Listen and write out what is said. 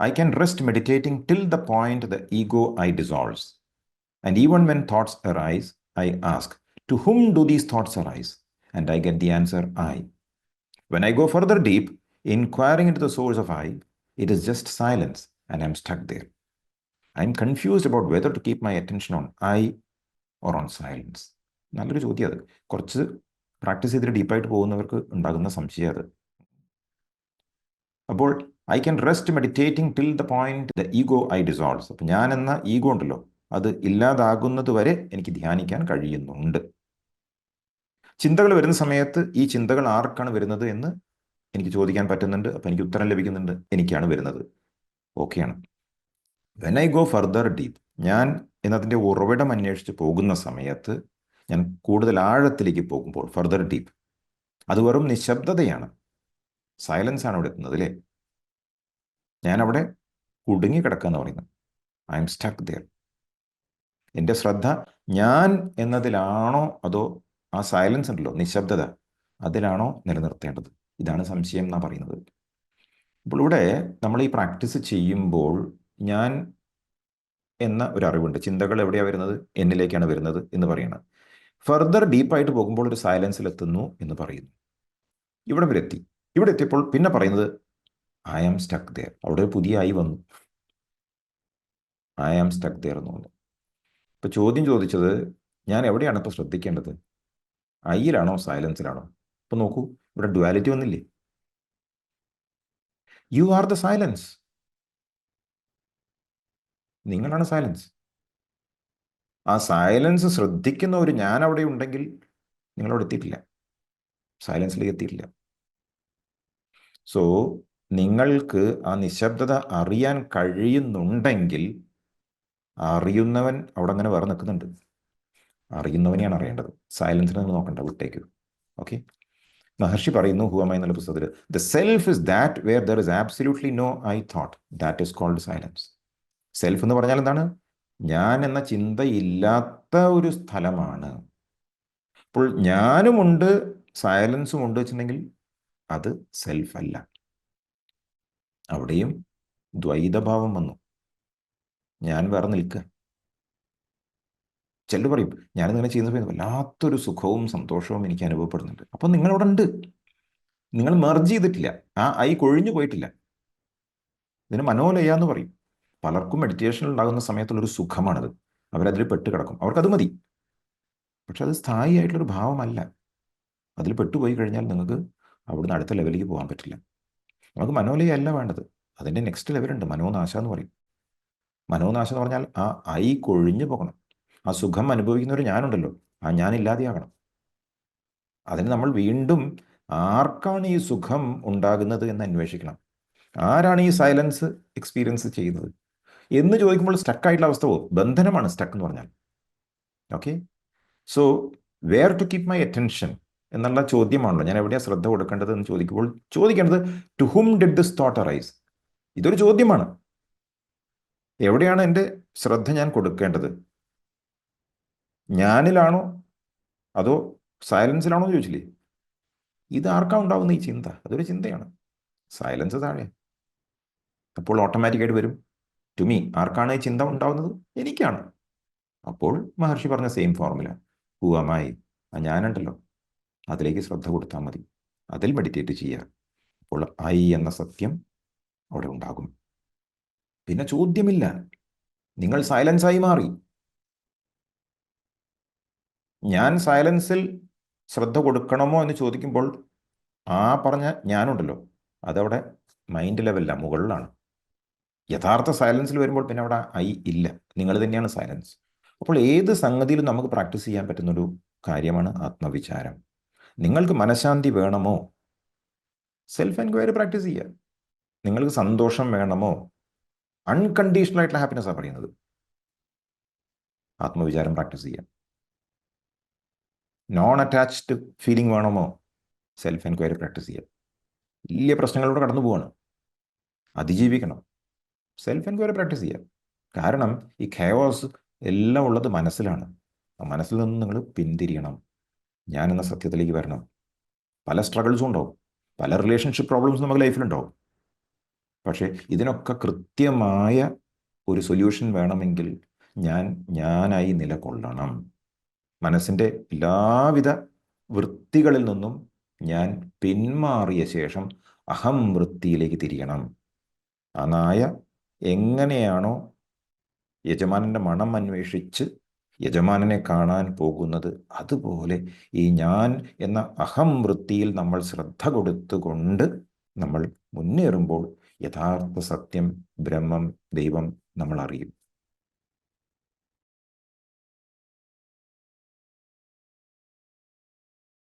I can rest meditating till the point the ego I dissolves. And even when thoughts arise, I ask, to whom do these thoughts arise? And I get the answer, I. When I go further deep, inquiring into the source of I, it is just silence, and I'm stuck there. I'm confused about whether to keep my attention on I or on silence. നല്ലൊരു ചോദ്യം അത്. കുറച്ച് practice ചെയ്തിട്ട് ഡീപ്പായിട്ട് പോകുന്നവർക്ക് ഉണ്ടാകുന്ന സംശയം അത്. അപ്പോൾ I can rest meditating till the point the ego I dissolves. അപ്പം ഞാൻ എന്ന ഈഗോ ഉണ്ടല്ലോ, അത് ഇല്ലാതാകുന്നത് വരെ എനിക്ക് ധ്യാനിക്കാൻ കഴിയുന്നുണ്ട്. ചിന്തകൾ വരുന്ന സമയത്ത് ഈ ചിന്തകൾ ആർക്കാണ് വരുന്നത് എന്ന് എനിക്ക് ചോദിക്കാൻ പറ്റുന്നുണ്ട്. അപ്പം എനിക്ക് ഉത്തരം ലഭിക്കുന്നുണ്ട്, എനിക്കാണ് വരുന്നത്. ഓക്കെയാണ്. When I go further deep, ഞാൻ എന്നതിൻ്റെ ഉറവിടം അന്വേഷിച്ച് പോകുന്ന സമയത്ത്, ഞാൻ കൂടുതൽ ആഴത്തിലേക്ക് പോകുമ്പോൾ, ഫർദർ ഡീപ്പ്, അത് വെറും നിശബ്ദതയാണ്, സൈലൻസ് ആണ് അവിടെ എത്തുന്നത് അല്ലേ. ഞാൻ അവിടെ കുടുങ്ങി കിടക്കുക എന്ന് പറയുന്നത്. I am stuck there. എൻ്റെ ശ്രദ്ധ ഞാൻ എന്നതിലാണോ അതോ ആ സൈലൻസ് ഉണ്ടല്ലോ, നിശബ്ദത, അതിലാണോ നിലനിർത്തേണ്ടത്? ഇതാണ് സംശയം എന്നാണ് പറയുന്നത്. അപ്പോൾ ഇവിടെ നമ്മൾ ഈ പ്രാക്ടീസ് ചെയ്യുമ്പോൾ ഞാൻ എന്ന ഒരു അറിവുണ്ട്. ചിന്തകൾ എവിടെയാണ് വരുന്നത്? എന്നിലേക്കാണ് വരുന്നത് എന്ന് പറയണം. ഫർദർ ഡീപ്പായിട്ട് പോകുമ്പോൾ ഒരു സൈലൻസിലെത്തുന്നു എന്ന് പറയുന്നു. ഇവിടെ വരെ എത്തി. ഇവിടെ എത്തിയപ്പോൾ പിന്നെ പറയുന്നത് ഐ ആം സ്റ്റക്ക് ദെയർ. അവിടെ പുതിയ ഐ വന്നു, ഐ ആം സ്റ്റക്ക് ദെയർ എന്ന് പറഞ്ഞു. ഇപ്പൊ ചോദ്യം ചോദിച്ചത് ഞാൻ എവിടെയാണ് ഇപ്പോൾ ശ്രദ്ധിക്കേണ്ടത്? ഐയിലാണോ സൈലൻസിലാണോ? ഇപ്പൊ നോക്കൂ, ഇവിടെ ഡ്യുവാലിറ്റി വന്നില്ലേ? You are the silence. നിങ്ങളാണ് സൈലൻസ്. ആ സൈലൻസ് ശ്രദ്ധിക്കുന്ന ഒരു ഞാൻ അവിടെ ഉണ്ടെങ്കിൽ നിങ്ങളവിടെ എത്തിയിട്ടില്ല, സൈലൻസിലേക്ക് എത്തിയിട്ടില്ല. സോ നിങ്ങൾക്ക് ആ നിശബ്ദത അറിയാൻ കഴിയുന്നുണ്ടെങ്കിൽ അറിയുന്നവൻ അവിടെ അങ്ങനെ വേറെ നിൽക്കുന്നുണ്ട്. അറിയുന്നവനെയാണ് അറിയേണ്ടത്, സൈലൻസിനെ നിങ്ങൾ നോക്കണ്ട, വിട്ടേക്ക്. ഓക്കെ. മഹർഷി പറയുന്നു ഹുവമ എന്നുള്ള പുസ്തകത്തിൽ, the self is that where there is absolutely no I thought, that is called silence. Self എന്ന് പറഞ്ഞാൽ എന്താണ്? ഞാൻ എന്ന ചിന്തയില്ലാത്ത ഒരു സ്ഥലമാണ്. അപ്പോൾ ഞാനുമുണ്ട് സൈലൻസും ഉണ്ട് വെച്ചിട്ടുണ്ടെങ്കിൽ അത് സെൽഫ് അല്ല. അവിടെയും ദ്വൈതഭാവം വന്നു. ഞാൻ വേറെ നിൽക്കുക. ചിലർ പറയും ഞാനിങ്ങനെ ചെയ്യുന്ന സമയത്ത് വല്ലാത്തൊരു സുഖവും സന്തോഷവും എനിക്ക് അനുഭവപ്പെടുന്നുണ്ട്. അപ്പം നിങ്ങളവിടെ ഉണ്ട്, നിങ്ങൾ മെർജ് ചെയ്തിട്ടില്ല, ആ ഐ കൊഴിഞ്ഞു പോയിട്ടില്ല. ഇതിന് മനോലയ എന്ന് പറയും. പലർക്കും മെഡിറ്റേഷനിൽ ഉണ്ടാകുന്ന സമയത്തുള്ളൊരു സുഖമാണത്. അവരതിൽ പെട്ട് കിടക്കും, അവർക്കത് മതി. പക്ഷെ അത് സ്ഥായി ആയിട്ടുള്ളൊരു ഭാവമല്ല. അതിൽ പെട്ടുപോയി കഴിഞ്ഞാൽ നിങ്ങൾക്ക് അവിടുന്ന് അടുത്ത ലെവലിലേക്ക് പോകാൻ പറ്റില്ല. നമുക്ക് മനോലയ അല്ല വേണ്ടത്, അതിൻ്റെ നെക്സ്റ്റ് ലെവലുണ്ട്, മനോനാശ എന്ന് പറയും. മനോനാശം എന്ന് പറഞ്ഞാൽ ആ ഐ കൊഴിഞ്ഞു പോകണം. ആ സുഖം അനുഭവിക്കുന്ന ഒരു ഞാനുണ്ടല്ലോ, ആ ഞാൻ ഇല്ലാതെയാകണം. അതിന് നമ്മൾ വീണ്ടും ആർക്കാണ് ഈ സുഖം ഉണ്ടാകുന്നത് എന്ന് അന്വേഷിക്കണം. ആരാണ് ഈ സൈലൻസ് എക്സ്പീരിയൻസ് ചെയ്യുന്നത് എന്ന് ചോദിക്കുമ്പോൾ സ്റ്റക്കായിട്ടുള്ള അവസ്ഥ പോകും. ബന്ധനമാണ് സ്റ്റക്ക് എന്ന് പറഞ്ഞാൽ. Okay. So where to keep my attention എന്നുള്ള ചോദ്യമാണല്ലോ, ഞാൻ എവിടെയാണ് ശ്രദ്ധ കൊടുക്കേണ്ടത് എന്ന് ചോദിക്കുമ്പോൾ ചോദിക്കേണ്ടത് to whom did this thought arise. ഇതൊരു ചോദ്യമാണ്. എവിടെയാണ് എൻ്റെ ശ്രദ്ധ ഞാൻ കൊടുക്കേണ്ടത്? ഞാനിലാണോ അതോ സൈലൻസിലാണോ എന്ന് ചോദിച്ചില്ലേ? ഇത് ആർക്കാണ് ഉണ്ടാവുന്ന ഈ ചിന്ത? അതൊരു ചിന്തയാണ്. സൈലൻസ് താഴെ. അപ്പോൾ ഓട്ടോമാറ്റിക്കായിട്ട് വരും ടു മീ. ആർക്കാണ് ഈ ചിന്ത ഉണ്ടാവുന്നത്? എനിക്കാണ്. അപ്പോൾ മഹർഷി പറഞ്ഞ സെയിം ഫോർമുല, ഹുവമായി, ആ ഞാനുണ്ടല്ലോ, അതിലേക്ക് ശ്രദ്ധ കൊടുത്താൽ മതി, അതിൽ മെഡിറ്റേറ്റ് ചെയ്യുക. അപ്പോൾ ഐ എന്ന സത്യം അവിടെ ഉണ്ടാകും. പിന്നെ ചോദ്യമില്ല, നിങ്ങൾ സൈലൻസായി മാറി. ഞാൻ സൈലൻസിൽ ശ്രദ്ധ കൊടുക്കണമോ എന്ന് ചോദിക്കുമ്പോൾ ആ പറഞ്ഞ ഞാനുണ്ടല്ലോ, അതവിടെ മൈൻഡ് ലെവലില്ല, മുകളിലാണ്. യഥാർത്ഥ സൈലൻസിൽ വരുമ്പോൾ പിന്നെ അവിടെ ഐ ഇല്ല, നിങ്ങൾ തന്നെയാണ് സൈലൻസ്. അപ്പോൾ ഏത് സംഗതിയിലും നമുക്ക് പ്രാക്ടീസ് ചെയ്യാൻ പറ്റുന്നൊരു കാര്യമാണ് ആത്മവിചാരം. നിങ്ങൾക്ക് മനഃശാന്തി വേണമോ? സെൽഫ് എൻക്വയറി പ്രാക്ടീസ് ചെയ്യുക. നിങ്ങൾക്ക് സന്തോഷം വേണമോ? അൺകണ്ടീഷണൽ ആയിട്ടുള്ള ഹാപ്പിനെസ്സാണ് പറയുന്നത്. ആത്മവിചാരം പ്രാക്ടീസ് ചെയ്യുക. നോൺ അറ്റാച്ച്ഡ് ഫീലിംഗ് വേണമോ? സെൽഫ് എൻക്വയറി പ്രാക്ടീസ് ചെയ്യുക. വലിയ പ്രശ്നങ്ങളിലൂടെ കടന്നു പോവാണ്, അതിജീവിക്കണം, സെൽഫ് എൻക്വയറി പ്രാക്ടീസ് ചെയ്യുക. കാരണം ഈ ഖയോസ് എല്ലാം ഉള്ളത് മനസ്സിലാണ്. ആ മനസ്സിൽ നിന്ന് നിങ്ങൾ പിന്തിരിയണം, ഞാൻ എന്ന സത്യത്തിലേക്ക് വരണം. പല സ്ട്രഗിൾസും ഉണ്ടാവും, പല റിലേഷൻഷിപ്പ് പ്രോബ്ലംസും നമുക്ക് ലൈഫിലുണ്ടാവും. പക്ഷേ ഇതിനൊക്കെ കൃത്യമായ ഒരു സൊല്യൂഷൻ വേണമെങ്കിൽ ഞാനായി നിലകൊള്ളണം. മനസ്സിൻ്റെ എല്ലാവിധ വൃത്തികളിൽ നിന്നും ഞാൻ പിന്മാറിയ ശേഷം അഹം വൃത്തിയിലേക്ക് തിരിയണം. ആ നായ എങ്ങനെയാണോ യജമാനൻ്റെ മണം അന്വേഷിച്ച് യജമാനനെ കാണാൻ പോകുന്നത്, അതുപോലെ ഈ ഞാൻ എന്ന അഹം വൃത്തിയിൽ നമ്മൾ ശ്രദ്ധ കൊടുത്തുകൊണ്ട് നമ്മൾ മുന്നേറുമ്പോൾ യഥാർത്ഥ സത്യം, ബ്രഹ്മം, ദൈവം നമ്മൾ അറിയും.